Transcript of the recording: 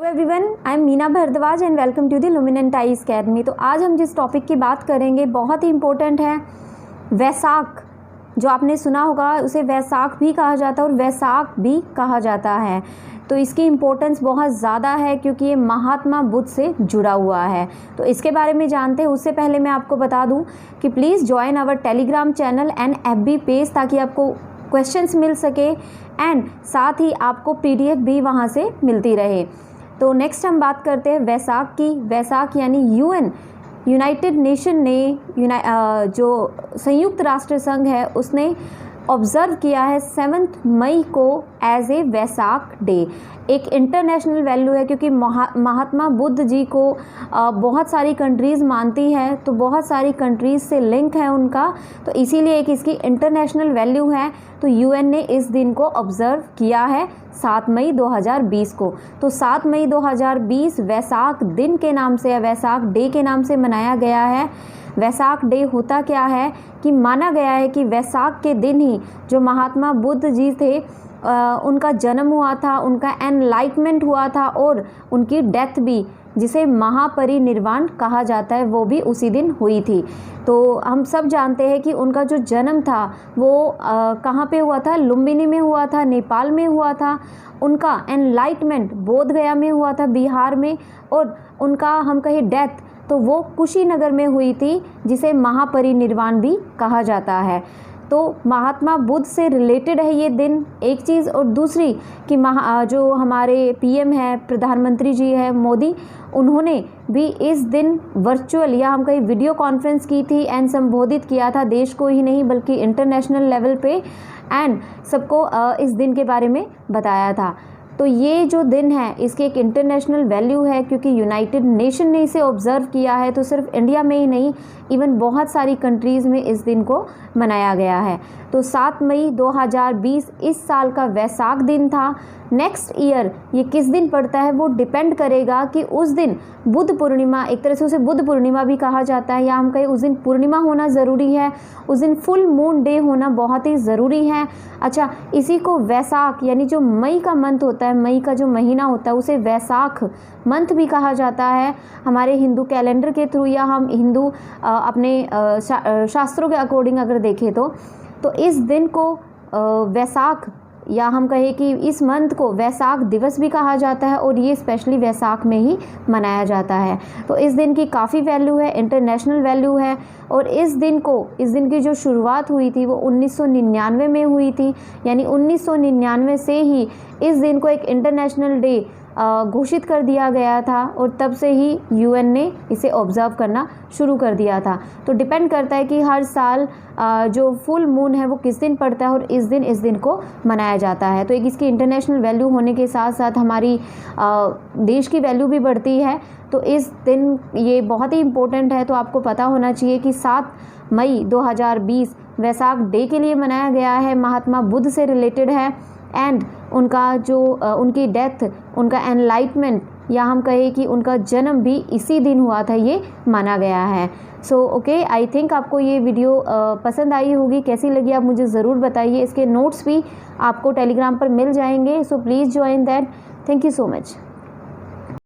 Hello everyone, I am Meena Bhardwaj and welcome to the luminant eyes academy. तो आज हम जिस टॉपिक की बात करेंगे बहुत ही इम्पोर्टेंट है। वैसाख, जो आपने सुना होगा उसे वैसाख भी कहा जाता है और वैसाख भी कहा जाता है। तो इसकी इम्पोर्टेंस बहुत ज़्यादा है क्योंकि ये महात्मा बुद्ध से जुड़ा हुआ है। तो इसके बारे में जानते हैं उससे पहले मैं आपको बता दूं कि please join our Telegram channel and FB page ताकि आपको क्वेश्चंस मिल सके एंड साथ ही आपको PDF भी वहाँ से मिलती रहे। तो नेक्स्ट हम बात करते हैं वैसाख की। वैसाख यानी यूनाइटेड नेशन ने जो संयुक्त राष्ट्र संघ है उसने ऑब्ज़र्व किया है 7 मई को एज ए वैसाख डे। एक इंटरनेशनल वैल्यू है क्योंकि महात्मा बुद्ध जी को बहुत सारी कंट्रीज़ मानती है, तो बहुत सारी कंट्रीज़ से लिंक है उनका, तो इसीलिए एक इसकी इंटरनेशनल वैल्यू है। तो UN ने इस दिन को ऑब्ज़र्व किया है 7 मई 2020 को। तो 7 मई 2020 वैसाख दिन के नाम से या वैसाख डे के नाम से मनाया गया है। वैसाख डे होता क्या है कि माना गया है कि वैसाख के दिन ही जो महात्मा बुद्ध जी थे उनका जन्म हुआ था, उनका एनलाइटमेंट हुआ था और उनकी डेथ भी, जिसे महापरिनिर्वाण कहा जाता है, वो भी उसी दिन हुई थी। तो हम सब जानते हैं कि उनका जो जन्म था वो कहाँ पे हुआ था? लुम्बिनी में हुआ था, नेपाल में हुआ था। उनका एनलाइटमेंट बोध गया में हुआ था, बिहार में। और उनका हम कहें डेथ तो वो कुशीनगर में हुई थी, जिसे महापरिनिर्वाण भी कहा जाता है। तो महात्मा बुद्ध से रिलेटेड है ये दिन, एक चीज़। और दूसरी कि जो हमारे PM है, प्रधानमंत्री जी है मोदी, उन्होंने भी इस दिन वर्चुअल या हम कहीं वीडियो कॉन्फ्रेंस की थी एंड संबोधित किया था देश को ही नहीं बल्कि इंटरनेशनल लेवल पे, एंड सबको इस दिन के बारे में बताया था। तो ये जो दिन है इसकी एक इंटरनेशनल वैल्यू है क्योंकि यूनाइटेड नेशन ने इसे ऑब्ज़र्व किया है। तो सिर्फ इंडिया में ही नहीं, इवन बहुत सारी कंट्रीज़ में इस दिन को मनाया गया है। तो 7 मई 2020 इस साल का वैसाख दिन था। नेक्स्ट ईयर ये किस दिन पड़ता है वो डिपेंड करेगा कि उस दिन बुद्ध पूर्णिमा, एक तरह से उसे बुद्ध पूर्णिमा भी कहा जाता है, या हम कहें उस दिन पूर्णिमा होना ज़रूरी है, उस दिन फुल मून डे होना बहुत ही ज़रूरी है। अच्छा, इसी को वैसाख यानी जो मई का मंथ होता है, मई का जो महीना होता है, उसे वैसाख मंथ भी कहा जाता है हमारे हिंदू कैलेंडर के थ्रू, या हम हिंदू अपने शास्त्रों के अकॉर्डिंग अगर देखें तो इस दिन को वैसाख या हम कहें कि इस मंथ को वैसाख दिवस भी कहा जाता है और ये स्पेशली वैसाख में ही मनाया जाता है। तो इस दिन की काफ़ी वैल्यू है, इंटरनेशनल वैल्यू है। और इस दिन की जो शुरुआत हुई थी वो 1999 में हुई थी, यानी 1999 से ही इस दिन को एक इंटरनेशनल डे घोषित कर दिया गया था और तब से ही UN ने इसे ऑब्ज़र्व करना शुरू कर दिया था। तो डिपेंड करता है कि हर साल जो फुल मून है वो किस दिन पड़ता है और इस दिन को मनाया जाता है। तो एक इसकी इंटरनेशनल वैल्यू होने के साथ साथ हमारी देश की वैल्यू भी बढ़ती है। तो इस दिन ये बहुत ही इम्पोर्टेंट है, तो आपको पता होना चाहिए कि 7 मई 2020 वैसाख डे के लिए मनाया गया है, महात्मा बुद्ध से रिलेटेड है एंड उनका जो उनकी डेथ, उनका एनलाइटमेंट या हम कहें कि उनका जन्म भी इसी दिन हुआ था, ये माना गया है। सो ओके, आई थिंक आपको ये वीडियो पसंद आई होगी। कैसी लगी आप मुझे ज़रूर बताइए। इसके नोट्स भी आपको टेलीग्राम पर मिल जाएंगे, so please join that. Thank you so much.